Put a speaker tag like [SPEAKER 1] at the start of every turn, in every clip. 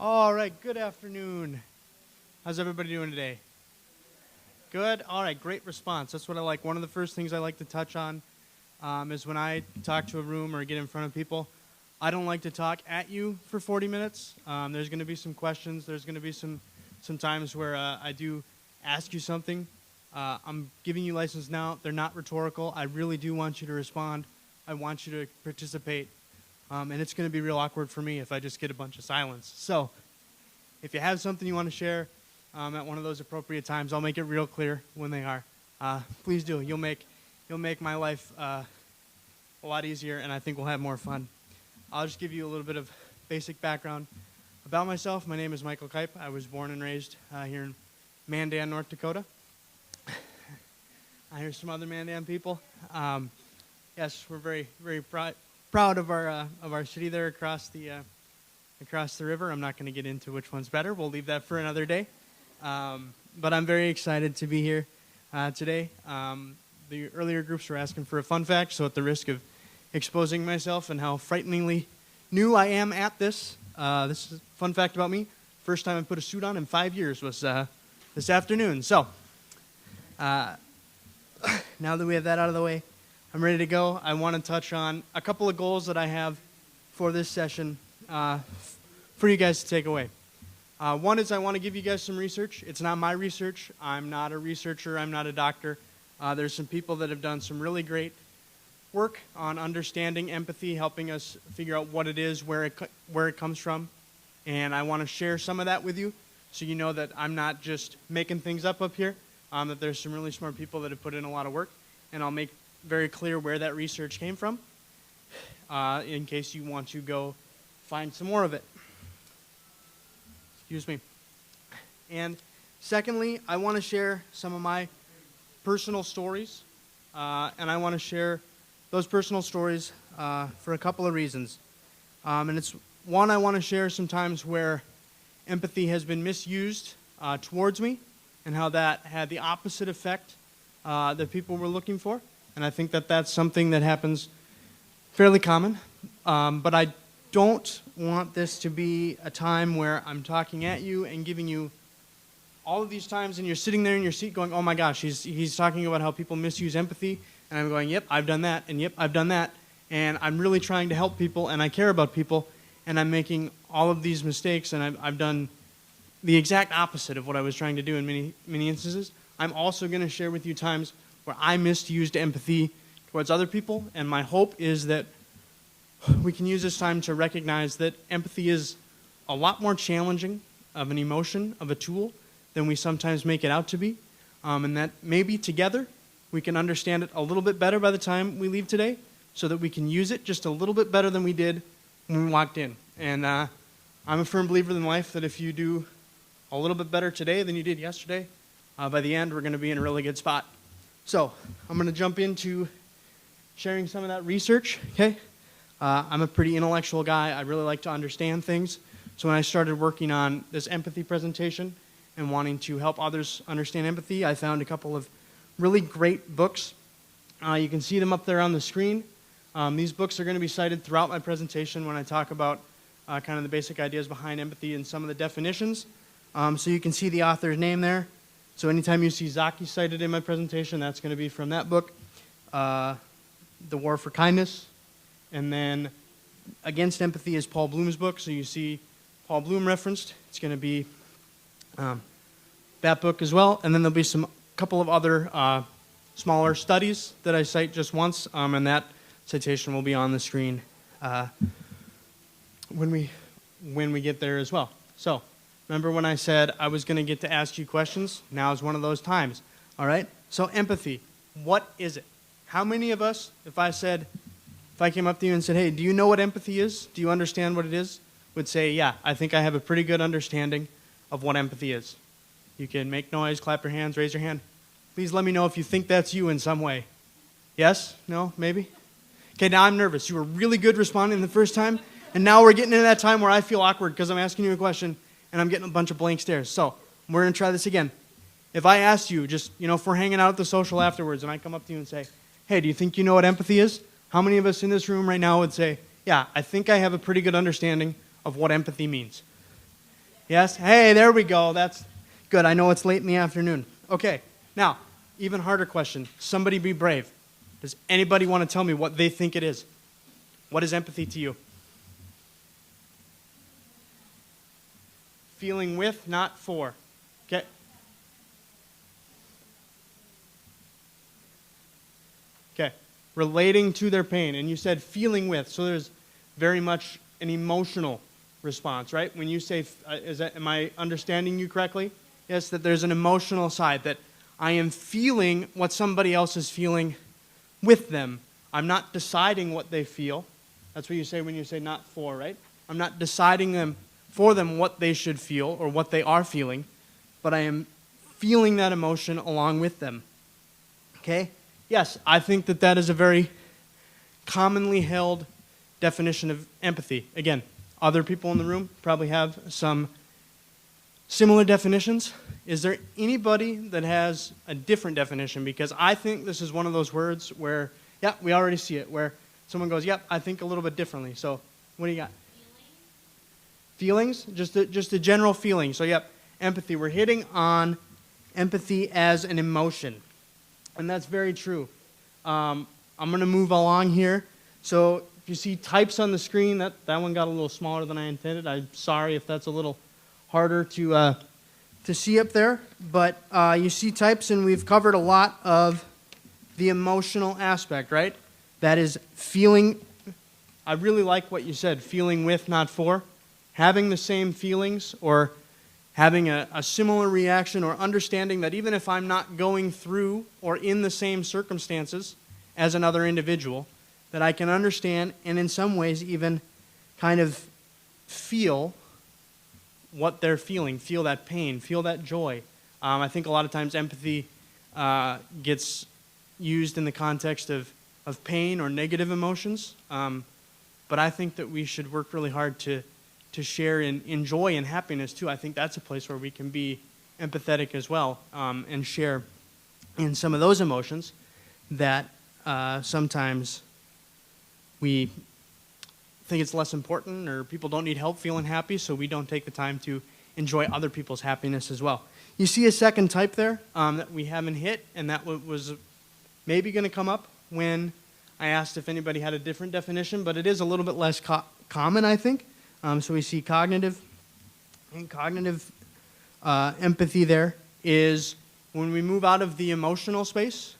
[SPEAKER 1] All right, good afternoon. How's everybody doing today? Good? All right, great response. That's what I like. One of the first things I like to touch on is when I talk to a room or get in front of people, I don't like to talk at you for 40 minutes. There's going to be some questions. There's going to be some times where I do ask you something. I'm giving you license now. They're not rhetorical. I really do want you to respond. I want you to participate. And it's going to be real awkward for me if I just get a bunch of silence. So if you have something you want to share at one of those appropriate times, I'll make it real clear when they are. Please do. You'll make my life a lot easier, and I think we'll have more fun. I'll just give you a little bit of basic background about myself. My name is Michael Kaip. I was born and raised here in Mandan, North Dakota. I hear some other Mandan people. Yes, we're very, very proud of our city there across the river. I'm not going to get into which one's better. We'll leave that for another day. But I'm very excited to be here today. The earlier groups were asking for a fun fact, so at the risk of exposing myself and how frighteningly new I am at this, this is a fun fact about me. First time I put a suit on in 5 years was this afternoon. So now that we have that out of the way, I'm ready to go. I want to touch on a couple of goals that I have for this session for you guys to take away. One is I want to give you guys some research. It's not my research. I'm not a researcher. I'm not a doctor. There's some people that have done some really great work on understanding empathy, helping us figure out what it is, where it comes from. And I want to share some of that with you so you know that I'm not just making things up here, that there's some really smart people that have put in a lot of work. And I'll make very clear where that research came from in case you want to go find some more of it. Excuse me. And secondly, I want to share some of my personal stories, and I want to share those personal stories for a couple of reasons. And it's one, I want to share some times where empathy has been misused towards me and how that had the opposite effect that people were looking for. And I think that that's something that happens fairly common. But I don't want this to be a time where I'm talking at you and giving you all of these times and you're sitting there in your seat going, oh my gosh, he's talking about how people misuse empathy. And I'm going, yep, I've done that, and yep, I've done that. And I'm really trying to help people, and I care about people, and I'm making all of these mistakes, and I've done the exact opposite of what I was trying to do in many instances. I'm also going to share with you times where I misused empathy towards other people, and my hope is that we can use this time to recognize that empathy is a lot more challenging of an emotion, of a tool, than we sometimes make it out to be, and that maybe together we can understand it a little bit better by the time we leave today so that we can use it just a little bit better than we did when we walked in. And I'm a firm believer in life that if you do a little bit better today than you did yesterday, by the end we're going to be in a really good spot. So I'm going to jump into sharing some of that research, okay? I'm a pretty intellectual guy. I really like to understand things. So when I started working on this empathy presentation and wanting to help others understand empathy, I found a couple of really great books. You can see them up there on the screen. These books are going to be cited throughout my presentation when I talk about kind of the basic ideas behind empathy and some of the definitions. So you can see the author's name there. So anytime you see Zaki cited in my presentation, that's going to be from that book. The War for Kindness. And then Against Empathy is Paul Bloom's book. So you see Paul Bloom referenced. It's going to be that book as well. And then there'll be some couple of other smaller studies that I cite just once, and that citation will be on the screen when we get there as well. So remember when I said I was going to get to ask you questions? Now is one of those times. All right? So empathy, what is it? How many of us, if I came up to you and said, hey, do you know what empathy is? Do you understand what it is? Would say, yeah, I think I have a pretty good understanding of what empathy is. You can make noise, clap your hands, raise your hand. Please let me know if you think that's you in some way. Yes? No? Maybe? Okay, now I'm nervous. You were really good responding the first time, and now we're getting into that time where I feel awkward because I'm asking you a question and I'm getting a bunch of blank stares. So we're going to try this again. If I asked you, just, if we're hanging out at the social afterwards and I come up to you and say, hey, do you think you know what empathy is? How many of us in this room right now would say, yeah, I think I have a pretty good understanding of what empathy means? Yes? Hey, there we go. That's good. I know it's late in the afternoon. Okay, now, even harder question. Somebody be brave. Does anybody want to tell me what they think it is? What is empathy to you? Feeling with, not for. Okay. Okay. Relating to their pain. And you said feeling with. So there's very much an emotional response, right? When you say, am I understanding you correctly? Yes, that there's an emotional side, that I am feeling what somebody else is feeling with them. I'm not deciding what they feel. That's what you say when you say not for, right? I'm not deciding for them what they should feel or what they are feeling, but I am feeling that emotion along with them. Okay? Yes, I think that that is a very commonly held definition of empathy. Again, other people in the room probably have some similar definitions. Is there anybody that has a different definition? Because I think this is one of those words where, yeah, we already see it, where someone goes, yep, I think a little bit differently. So what do you got? Feelings? Just a general feeling. So, yep, empathy. We're hitting on empathy as an emotion. And that's very true. I'm going to move along here. So if you see types on the screen, that one got a little smaller than I intended. I'm sorry if that's a little harder to see up there. But you see types, and we've covered a lot of the emotional aspect, right? That is feeling. I really like what you said, feeling with, not for. Having the same feelings or having a similar reaction or understanding that even if I'm not going through or in the same circumstances as another individual, that I can understand and in some ways even kind of feel what they're feeling, feel that pain, feel that joy. I think a lot of times empathy gets used in the context of pain or negative emotions, but I think that we should work really hard to share in joy and happiness too. I think that's a place where we can be empathetic as well, and share in some of those emotions that sometimes we think it's less important, or people don't need help feeling happy, so we don't take the time to enjoy other people's happiness as well. You see a second type there that we haven't hit, and that was maybe going to come up when I asked if anybody had a different definition, but it is a little bit less common, I think. So we see cognitive, and cognitive empathy there is when we move out of the emotional space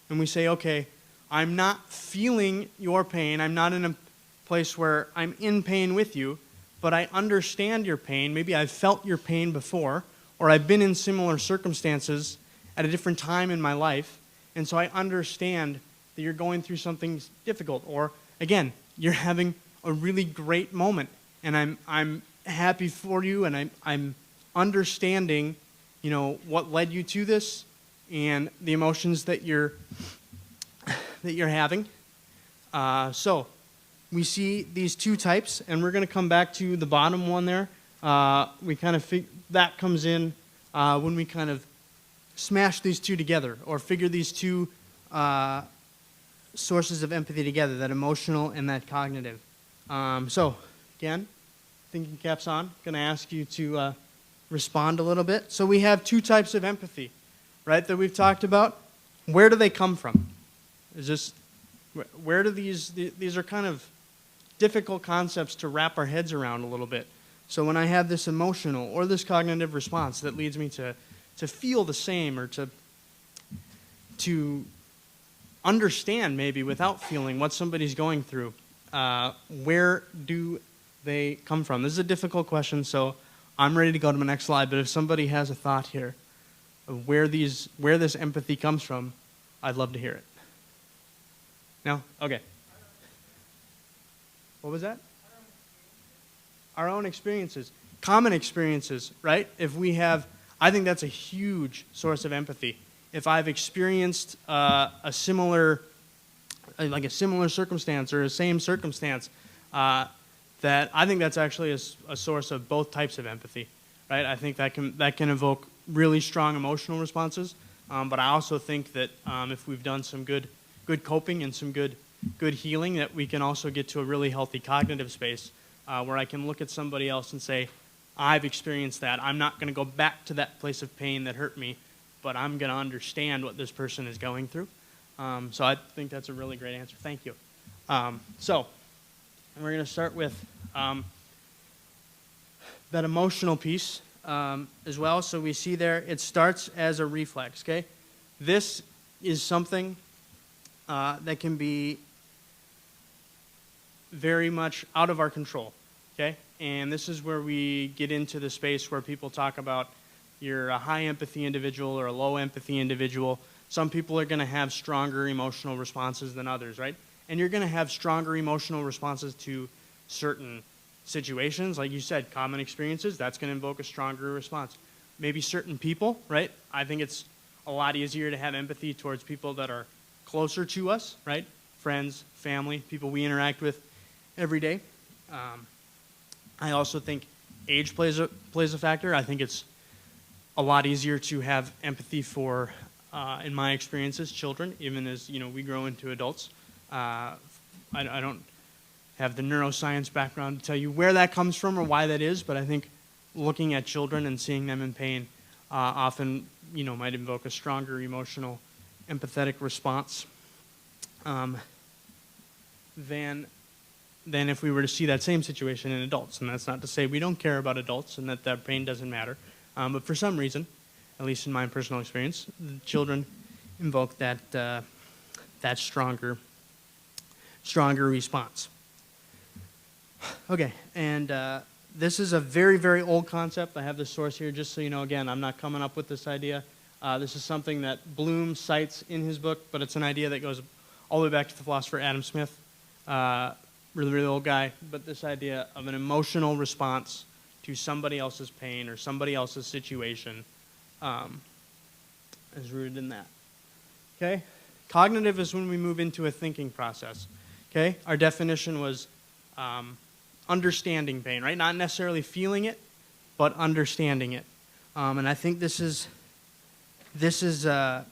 [SPEAKER 1] and we say, okay, I'm not feeling your pain. I'm not in a place where I'm in pain with you, but I understand your pain. Maybe I've felt your pain before, or I've been in similar circumstances at a different time in my life, and so I understand that you're going through something difficult, or again, you're having a really great moment, and I'm happy for you, and I'm understanding, what led you to this, and the emotions that you're having. So we see these two types, and we're going to come back to the bottom one there. We kind of that comes in when we kind of smash these two together, or figure these two sources of empathy together, that emotional and that cognitive. So again, thinking caps on. Going to ask you to respond a little bit. So we have two types of empathy, right, that we've talked about. Where do they come from? Where do these are kind of difficult concepts to wrap our heads around a little bit. So when I have this emotional or this cognitive response that leads me to feel the same, or to understand maybe without feeling what somebody's going through, where do they come from? This is a difficult question, so I'm ready to go to the next slide, but if somebody has a thought here of where this empathy comes from, I'd love to hear it. No? Okay. What was that? Our own experiences. Common experiences, right? I think that's a huge source of empathy. If I've experienced a similar circumstance, or a same circumstance, that I think that's actually a source of both types of empathy, right? I think that can evoke really strong emotional responses, but I also think that if we've done some good coping and some good healing, that we can also get to a really healthy cognitive space where I can look at somebody else and say, I've experienced that. I'm not going to go back to that place of pain that hurt me, but I'm going to understand what this person is going through. So I think that's a really great answer. Thank you. So we're going to start with that emotional piece as well. So we see there, it starts as a reflex, okay? This is something that can be very much out of our control, okay? And this is where we get into the space where people talk about you're a high empathy individual or a low empathy individual. Some people are going to have stronger emotional responses than others, right? And you're going to have stronger emotional responses to certain situations. Like you said, common experiences, that's going to invoke a stronger response. Maybe certain people, right? I think it's a lot easier to have empathy towards people that are closer to us, right? Friends, family, people we interact with every day. I also think age plays a factor. I think it's a lot easier to have empathy for, in my experiences, children, even as we grow into adults. I don't have the neuroscience background to tell you where that comes from or why that is, but I think looking at children and seeing them in pain often might invoke a stronger emotional, empathetic response than if we were to see that same situation in adults. And that's not to say we don't care about adults and that pain doesn't matter. But for some reason, at least in my personal experience, the children invoke that stronger response. Okay, and this is a very, very old concept. I have the source here just so you know. Again, I'm not coming up with this idea. This is something that Bloom cites in his book, but it's an idea that goes all the way back to the philosopher Adam Smith. Really, really old guy, but this idea of an emotional response to somebody else's pain or somebody else's situation is rooted in that. Okay? Cognitive is when we move into a thinking process. Okay? Our definition was understanding pain, right? Not necessarily feeling it, but understanding it. And I think this is a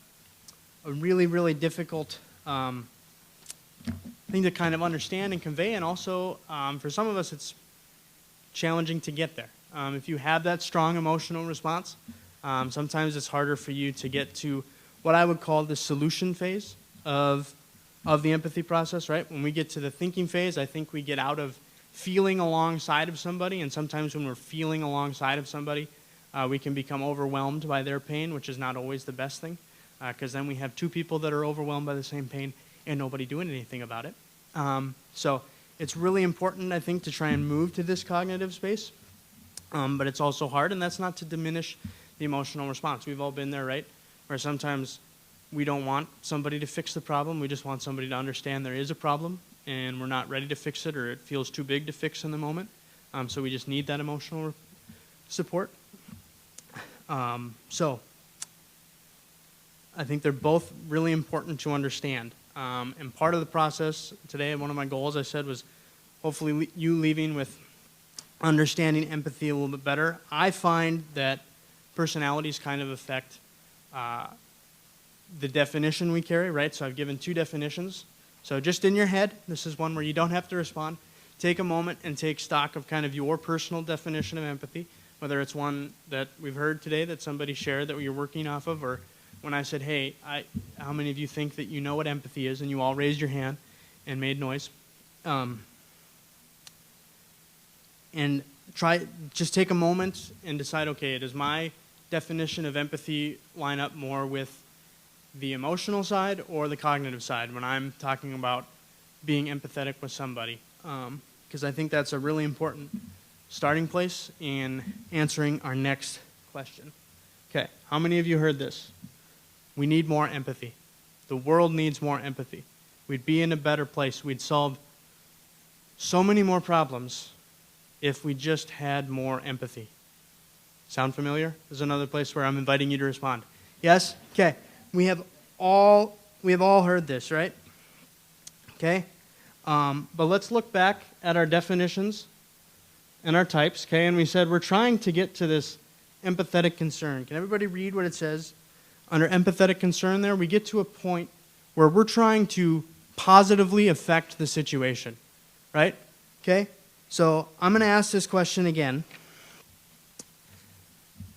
[SPEAKER 1] really, really difficult thing to kind of understand and convey, and also for some of us it's challenging to get there. If you have that strong emotional response, sometimes it's harder for you to get to what I would call the solution phase of the empathy process, right? When we get to the thinking phase, I think we get out of feeling alongside of somebody, and sometimes when we're feeling alongside of somebody, we can become overwhelmed by their pain, which is not always the best thing, because then we have two people that are overwhelmed by the same pain and nobody doing anything about it. So it's really important, I think, to try and move to this cognitive space, but it's also hard, and that's not to diminish the emotional response. We've all been there, right? Where sometimes we don't want somebody to fix the problem. We just want somebody to understand there is a problem, and we're not ready to fix it, or it feels too big to fix in the moment. So we just need that emotional support. So I think they're both really important to understand. And part of the process today, one of my goals, I said, was hopefully you leaving with understanding empathy a little bit better. I find that personalities kind of affect the definition we carry, right? So I've given two definitions. So just in your head, this is one where you don't have to respond. Take a moment and take stock of kind of your personal definition of empathy, whether it's one that we've heard today that somebody shared that you're working off of, or when I said, hey, how many of you think that you know what empathy is? And you all raised your hand and made noise. And just take a moment and decide, okay, does my definition of empathy line up more with the emotional side or the cognitive side when I'm talking about being empathetic with somebody? Because I think that's a really important starting place in answering our next question. Okay, how many of you heard this? We need more empathy. The world needs more empathy. We'd be in a better place. We'd solve so many more problems if we just had more empathy. Sound familiar? There's another place where I'm inviting you to respond. Yes? Okay. We have all heard this, right? Okay? But let's look back at our definitions and our types, okay? And we said we're trying to get to this empathetic concern. Can everybody read what it says? Under empathetic concern there, we get to a point where we're trying to positively affect the situation, right? Okay? So I'm going to ask this question again.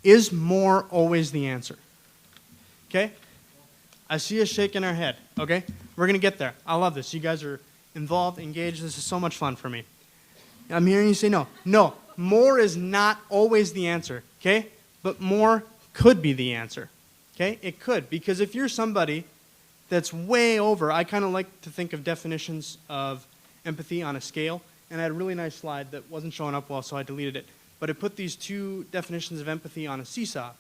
[SPEAKER 1] Is more always the answer? Okay? I see us shaking our head, okay? We're going to get there. I love this. You guys are involved, engaged. This is so much fun for me. I'm hearing you say no. No, more is not always the answer, okay? But more could be the answer, okay? It could, because if you're somebody that's way over, I kind of like to think of definitions of empathy on a scale, and I had a really nice slide that wasn't showing up well, so I deleted it. But it put these two definitions of empathy on a seesaw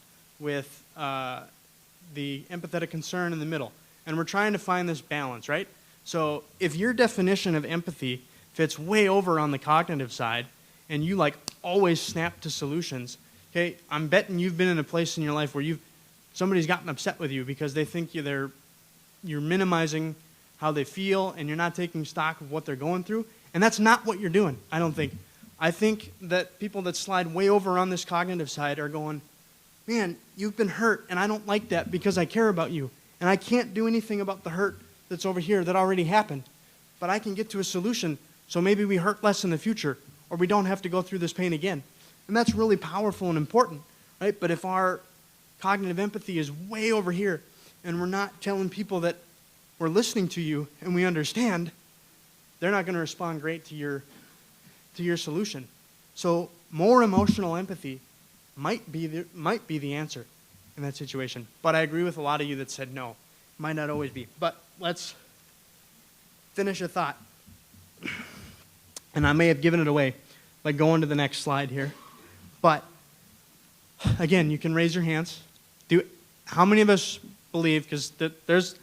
[SPEAKER 1] with the empathetic concern in the middle. And we're trying to find this balance, right? So if your definition of empathy fits way over on the cognitive side, and you like always snap to solutions, okay, I'm betting you've been in a place in your life where somebody's gotten upset with you because they think you're minimizing how they feel and you're not taking stock of what they're going through. And that's not what you're doing, I don't think. I think that people that slide way over on this cognitive side are going, man, you've been hurt, and I don't like that because I care about you. And I can't do anything about the hurt that's over here that already happened. But I can get to a solution so maybe we hurt less in the future, or we don't have to go through this pain again. And that's really powerful and important, right? But if our cognitive empathy is way over here, and we're not telling people that we're listening to you and we understand, they're not going to respond great to your solution. So more emotional empathy might be the answer in that situation. But I agree with a lot of you that said no. Might not always be. But let's finish a thought. And I may have given it away by going to the next slide here. But again, you can raise your hands. How many of us believe, because there's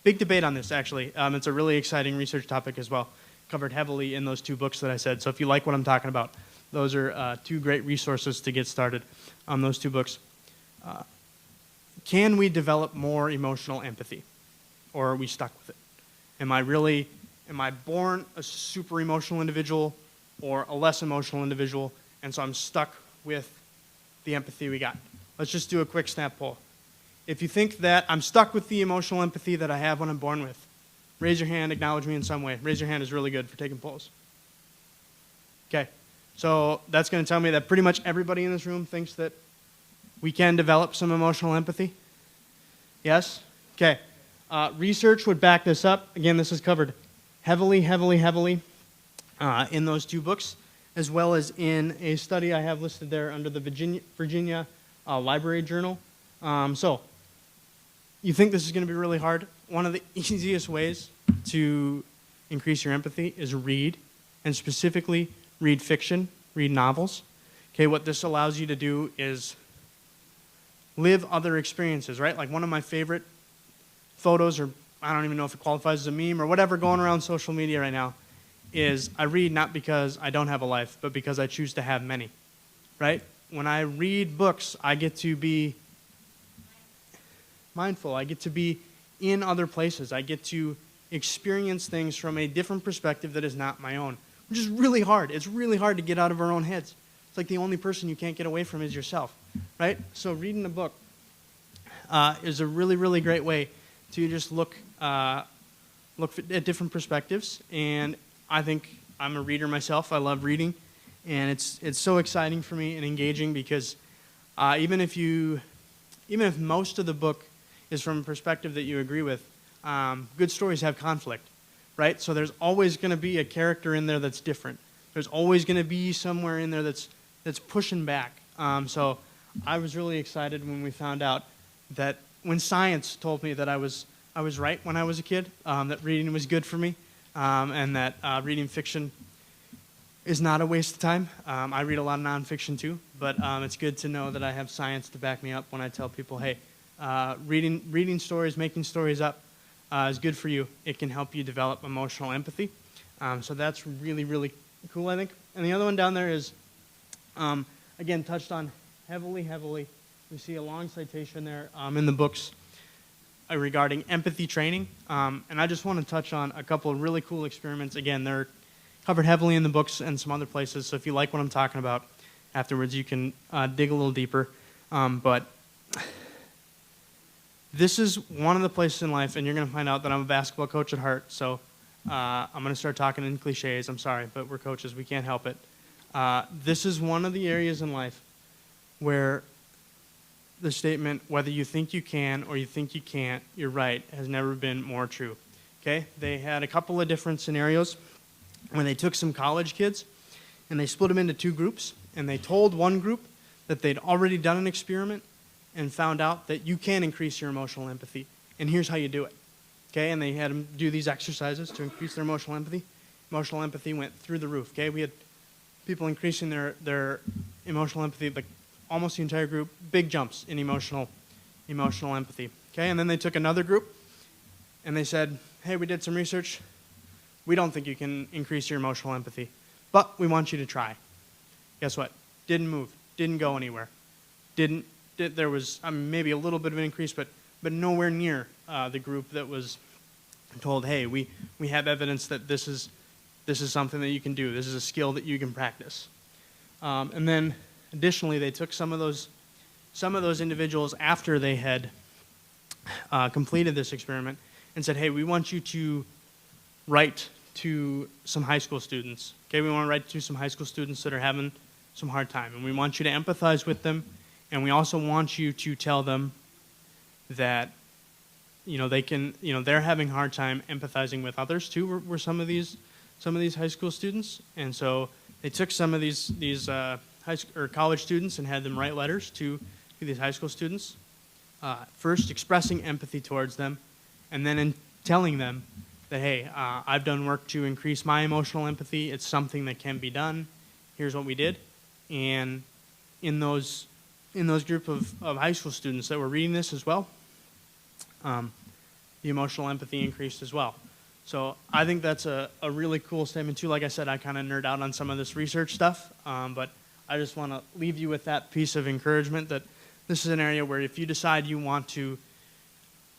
[SPEAKER 1] big debate on this, actually. It's a really exciting research topic as well, covered heavily in those two books that I said. So if you like what I'm talking about, those are two great resources to get started on those two books. Can we develop more emotional empathy, or are we stuck with it? Am I born a super emotional individual or a less emotional individual, and so I'm stuck with the empathy we got? Let's just do a quick snap poll. If you think that I'm stuck with the emotional empathy that I have when I'm born with, raise your hand, acknowledge me in some way. Raise your hand is really good for taking polls. Okay, so that's going to tell me that pretty much everybody in this room thinks that we can develop some emotional empathy. Yes? Okay. Research would back this up. Again, this is covered heavily in those two books, as well as in a study I have listed there under the Virginia Library Journal. So, you think this is going to be really hard? One of the easiest ways to increase your empathy is read, and specifically read fiction, read novels. Okay, what this allows you to do is live other experiences, right? Like one of my favorite photos, or I don't even know if it qualifies as a meme or whatever going around social media right now, is I read not because I don't have a life, but because I choose to have many, right? When I read books, I get to be mindful. I get to be in other places. I get to experience things from a different perspective that is not my own, which is really hard. It's really hard to get out of our own heads. It's like the only person you can't get away from is yourself, right? So reading a book is a really, really great way to just look at different perspectives. And I think I'm a reader myself. I love reading, and it's so exciting for me and engaging because even if most of the book is from a perspective that you agree with, good stories have conflict, right? So there's always going to be a character in there that's different. There's always going to be somewhere in there that's pushing back. So I was really excited when we found out that when science told me that I was right when I was a kid, that reading was good for me, and that reading fiction is not a waste of time. I read a lot of nonfiction too, but it's good to know that I have science to back me up when I tell people, hey, reading stories, making stories up is good for you. It can help you develop emotional empathy. So that's really, really cool, I think. And the other one down there is, again, touched on heavily. We see a long citation there in the books regarding empathy training. And I just want to touch on a couple of really cool experiments. Again, they're covered heavily in the books and some other places. So if you like what I'm talking about afterwards, you can dig a little deeper. But this is one of the places in life, and you're going to find out that I'm a basketball coach at heart. So I'm going to start talking in cliches. I'm sorry, but we're coaches. We can't help it. This is one of the areas in life where the statement, whether you think you can or you think you can't, you're right, has never been more true. Okay? They had a couple of different scenarios when they took some college kids and they split them into two groups, and they told one group that they'd already done an experiment and found out that you can increase your emotional empathy, and here's how you do it. Okay? And they had them do these exercises to increase their emotional empathy. Emotional empathy went through the roof. Okay? We had people increasing their emotional empathy, like almost the entire group, big jumps in emotional empathy. Okay? And then they took another group and they said, hey, we did some research. We don't think you can increase your emotional empathy, but we want you to try. Guess what? Didn't move. Didn't go anywhere. There was maybe a little bit of an increase, but nowhere near the group that was told, hey, we have evidence that this is something that you can do. This is a skill that you can practice. And then additionally, they took some of those individuals after they had completed this experiment and said, hey, we want you to write to some high school students. Okay, we want to write to some high school students that are having some hard time, and we want you to empathize with them, and we also want you to tell them that they're having a hard time empathizing with others too. Were some of these high school students, and so they took some of these college students and had them write letters to these high school students, first expressing empathy towards them, and then in telling them that, hey, I've done work to increase my emotional empathy. It's something that can be done. Here's what we did. And in those group of high school students that were reading this as well, the emotional empathy increased as well. So I think that's a really cool statement too. Like I said, I kind of nerd out on some of this research stuff, but I just want to leave you with that piece of encouragement that this is an area where if you decide you want to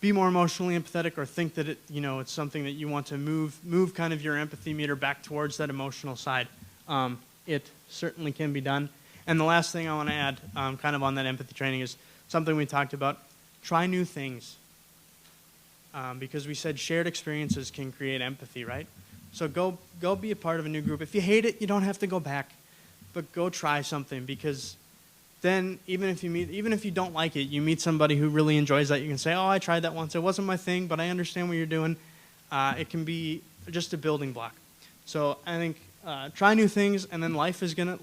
[SPEAKER 1] be more emotionally empathetic or think that it's something that you want to move kind of your empathy meter back towards that emotional side, it certainly can be done. And the last thing I want to add kind of on that empathy training is something we talked about. Try new things. Because we said shared experiences can create empathy, right? So go be a part of a new group. If you hate it, you don't have to go back, but go try something, because then even if you don't like it, you meet somebody who really enjoys that. You can say, oh, I tried that once. It wasn't my thing, but I understand what you're doing. It can be just a building block. So I think try new things, and then life is gonna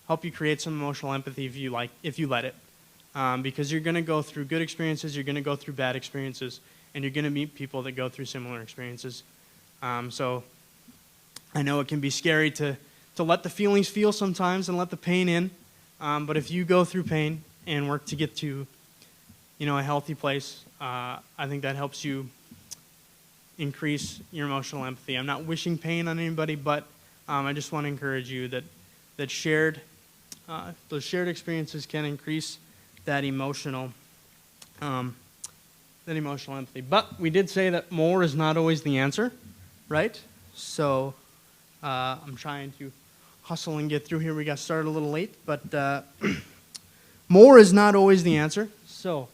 [SPEAKER 1] help you create some emotional empathy if you let it. Because you're going to go through good experiences, you're going to go through bad experiences, and you're going to meet people that go through similar experiences. So I know it can be scary to let the feelings feel sometimes and let the pain in, but if you go through pain and work to get to a healthy place, I think that helps you increase your emotional empathy. I'm not wishing pain on anybody, but I just want to encourage you that those shared experiences can increase that emotional empathy. But we did say that more is not always the answer, right? So I'm trying to hustle and get through here. We got started a little late, but more is not always the answer. So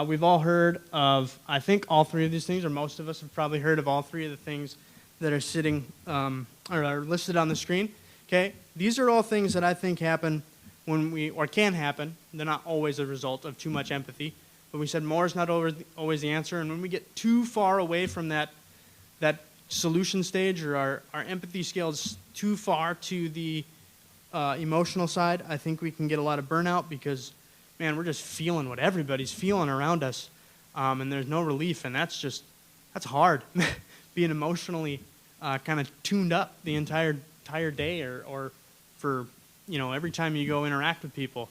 [SPEAKER 1] we've all heard of, I think, all three of these things, or most of us have probably heard of all three of the things that are sitting or are listed on the screen. Okay, these are all things that I think happen or can happen. They're not always a result of too much empathy, but we said more is not always the answer. And when we get too far away from that solution stage, or our empathy scale is too far to the emotional side, I think we can get a lot of burnout, because, man, we're just feeling what everybody's feeling around us, and there's no relief, and that's hard, being emotionally kind of tuned up the entire day, or for every time you go interact with people,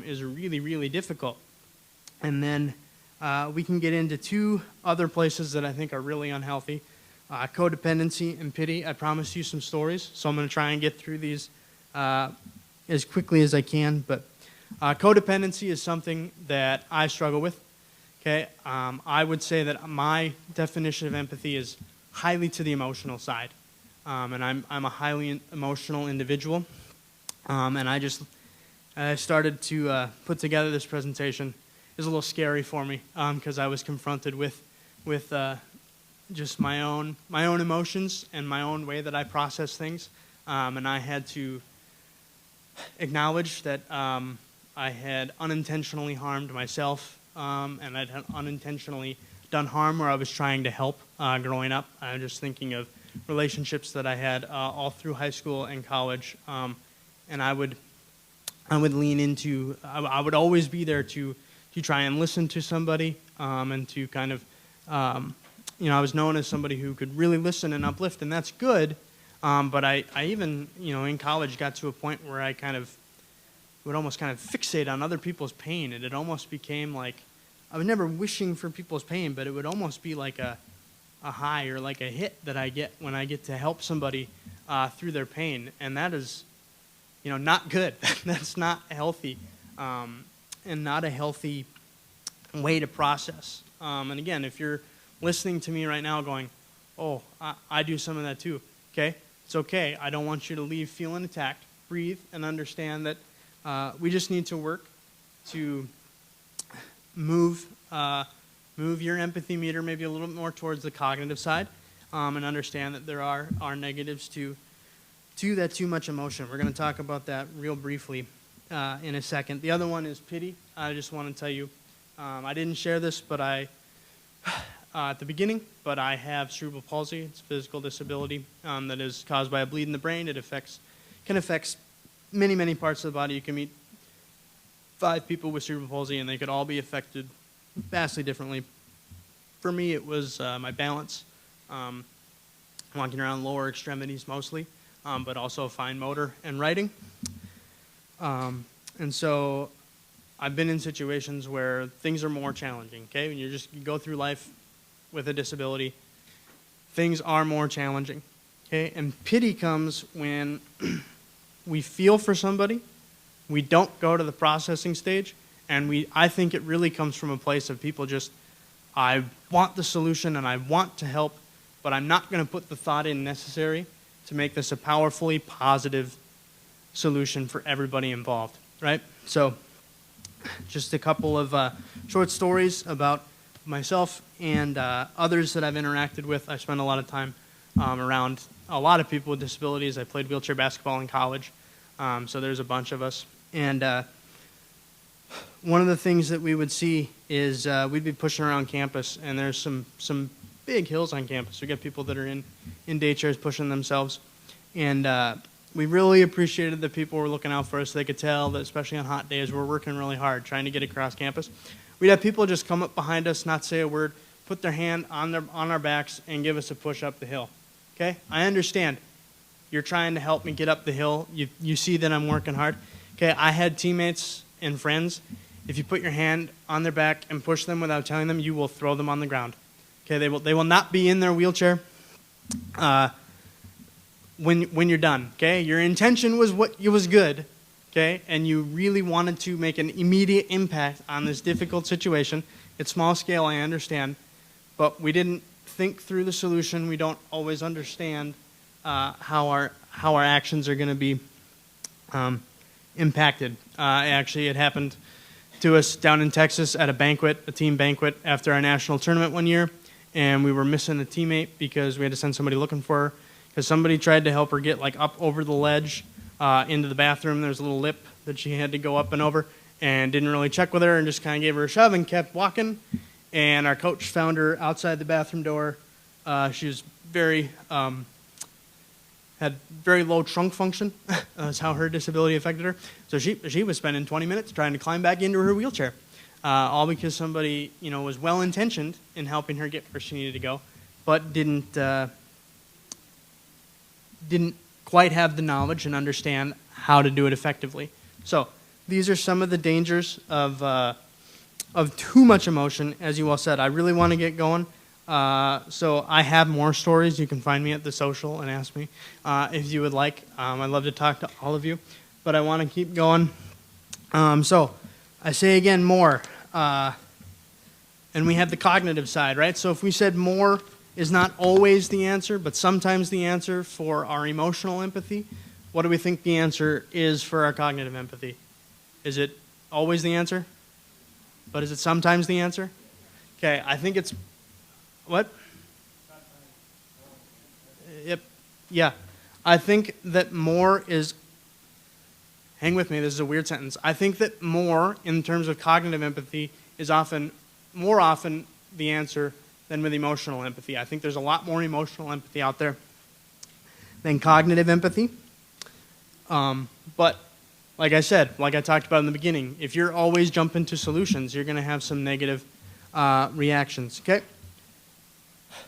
[SPEAKER 1] is really, really difficult. And then we can get into two other places that I think are really unhealthy. Codependency and pity. I promised you some stories, so I'm going to try and get through these as quickly as I can. But codependency is something that I struggle with. Okay, I would say that my definition of empathy is highly to the emotional side, and I'm a highly emotional individual. And I started to put together this presentation. It was a little scary for me because I was confronted with just my own emotions and my own way that I process things, and I had to acknowledge that I had unintentionally harmed myself, and I'd unintentionally done harm where I was trying to help growing up. I'm just thinking of relationships that I had all through high school and college, and I would lean into. I would always be there to try and listen to somebody, and to kind of, I was known as somebody who could really listen and uplift, and that's good. But I even, in college got to a point where I would almost kind of fixate on other people's pain, and it almost became like I was never wishing for people's pain, but it would almost be like a high or like a hit that I get when I get to help somebody through their pain, and that is, not good. That's not healthy, and not a healthy way to process. And again, if you're listening to me right now going, oh, I do some of that too, okay? It's okay. I don't want you to leave feeling attacked. Breathe and understand that we just need to work to move your empathy meter maybe a little bit more towards the cognitive side, and understand that there are negatives to that too much emotion. We're going to talk about that real briefly in a second. The other one is pity. I just want to tell you, I didn't share this, but at the beginning, but I have cerebral palsy. It's a physical disability that is caused by a bleed in the brain. It can affect many, many parts of the body. You can meet 5 people with cerebral palsy, and they could all be affected vastly differently. For me, it was my balance, walking around lower extremities mostly, but also fine motor and writing. And so I've been in situations where things are more challenging, okay? When you go through life with a disability, things are more challenging, okay? And pity comes when we feel for somebody, we don't go to the processing stage, and I think it really comes from a place of people just, I want the solution and I want to help, but I'm not going to put the thought in necessary to make this a powerfully positive solution for everybody involved, right? So just a couple of short stories about myself and others that I've interacted with. I spent a lot of time around a lot of people with disabilities. I played wheelchair basketball in college, so there's a bunch of us. And one of the things that we would see is we'd be pushing around campus, and there's some big hills on campus. We got people that are in day chairs pushing themselves, and we really appreciated that people were looking out for us. They could tell that, especially on hot days, we're working really hard trying to get across campus. We'd have people just come up behind us, not say a word, put their hand on our backs, and give us a push up the hill. Okay? I understand. You're trying to help me get up the hill. You see that I'm working hard. Okay? I had teammates and friends. If you put your hand on their back and push them without telling them, you will throw them on the ground. Okay? They will not be in their wheelchair when you're done. Okay? Your intention was good. Okay, and you really wanted to make an immediate impact on this difficult situation. It's small scale, I understand, but we didn't think through the solution. We don't always understand how our actions are going to be impacted. Actually, it happened to us down in Texas at a team banquet after our national tournament one year, and we were missing a teammate because we had to send somebody looking for her because somebody tried to help her get up over the ledge into the bathroom. There's a little lip that she had to go up and over, and didn't really check with her and just kind of gave her a shove and kept walking. And our coach found her outside the bathroom door. She was had very low trunk function. That's how her disability affected her. So she was spending 20 minutes trying to climb back into her wheelchair, all because somebody was well intentioned in helping her get where she needed to go, but didn't quite have the knowledge and understand how to do it effectively. So these are some of the dangers of too much emotion. As you all said, I really want to get going. So I have more stories. You can find me at the social and ask me if you would like. I'd love to talk to all of you, but I want to keep going. So I say again, more. And we have the cognitive side, right? So if we said more is not always the answer, but sometimes the answer for our emotional empathy, what do we think the answer is for our cognitive empathy? Is it always the answer? But is it sometimes the answer? Okay, I think it's... What? Yep. Yeah. I think that more is... hang with me, this is a weird sentence. I think that more, in terms of cognitive empathy, is more often the answer than with emotional empathy. I think there's a lot more emotional empathy out there than cognitive empathy. But like I said, like I talked about in the beginning, if you're always jumping to solutions, you're going to have some negative reactions, okay?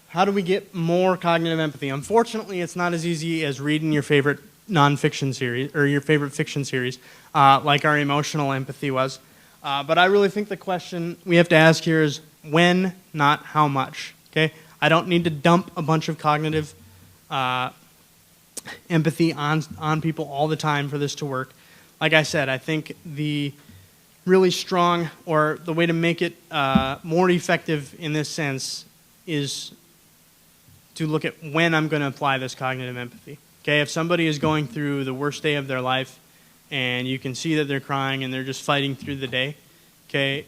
[SPEAKER 1] How do we get more cognitive empathy? Unfortunately, it's not as easy as reading your favorite nonfiction series or your favorite fiction series, like our emotional empathy was. But I really think the question we have to ask here is when, not how much, okay? I don't need to dump a bunch of cognitive empathy on people all the time for this to work. Like I said, I think the really strong, or the way to make it more effective in this sense, is to look at when I'm going to apply this cognitive empathy. Okay, if somebody is going through the worst day of their life and you can see that they're crying and they're just fighting through the day, okay,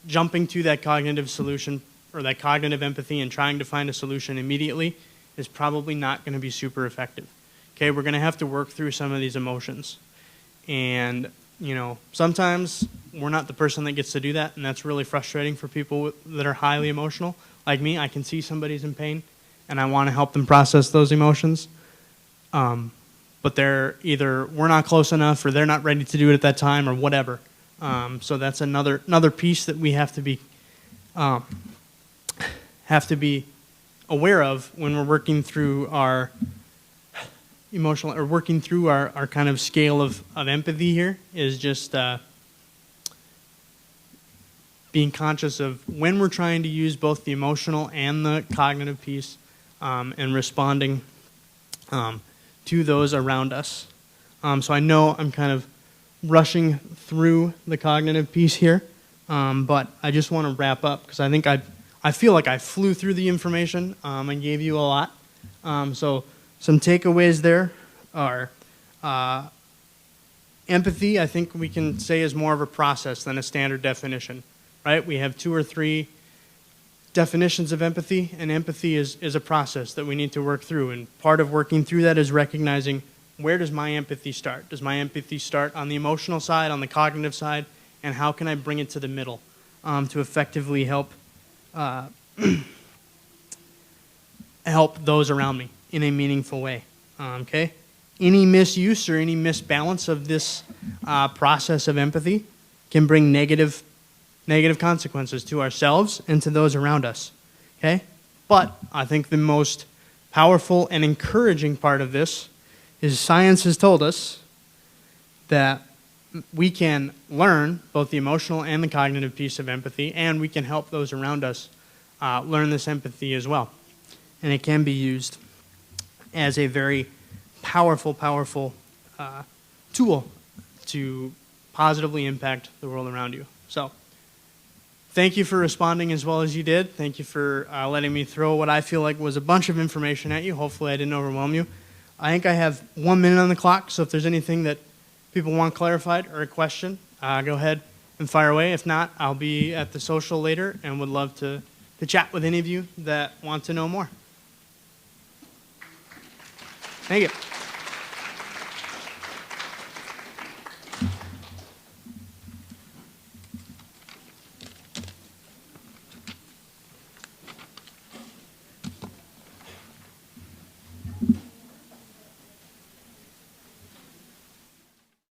[SPEAKER 1] jumping to that cognitive solution or that cognitive empathy and trying to find a solution immediately is probably not going to be super effective. Okay, we're going to have to work through some of these emotions. And, you know, sometimes we're not the person that gets to do that, and that's really frustrating for people that are highly emotional. Like me, I can see somebody's in pain, and I want to help them process those emotions. But they're either we're not close enough, or they're not ready to do it at that time, or whatever. So that's another piece that we have to be aware of when we're working through our emotional, or working through our kind of scale of empathy here, is just being conscious of when we're trying to use both the emotional and the cognitive piece, and responding to those around us. So I know I'm kind of rushing through the cognitive piece here, but I just want to wrap up because I think I feel like I flew through the information and gave you a lot. So some takeaways there are empathy, I think we can say, is more of a process than a standard definition, right? We have 2 or 3 definitions of empathy, and empathy is a process that we need to work through. And part of working through that is recognizing, where does my empathy start? Does my empathy start on the emotional side, on the cognitive side, and how can I bring it to the middle to effectively help help those around me in a meaningful way, okay? Any misuse or any misbalance of this process of empathy can bring negative consequences to ourselves and to those around us, okay? But I think the most powerful and encouraging part of this is science has told us that we can learn both the emotional and the cognitive piece of empathy, and we can help those around us learn this empathy as well. And it can be used as a very powerful tool to positively impact the world around you. So thank you for responding as well as you did. Thank you for letting me throw what I feel like was a bunch of information at you. Hopefully I didn't overwhelm you. I think I have 1 minute on the clock, so if there's anything that people want clarified or a question, go ahead and fire away. If not, I'll be at the social later and would love to chat with any of you that want to know more. Thank you.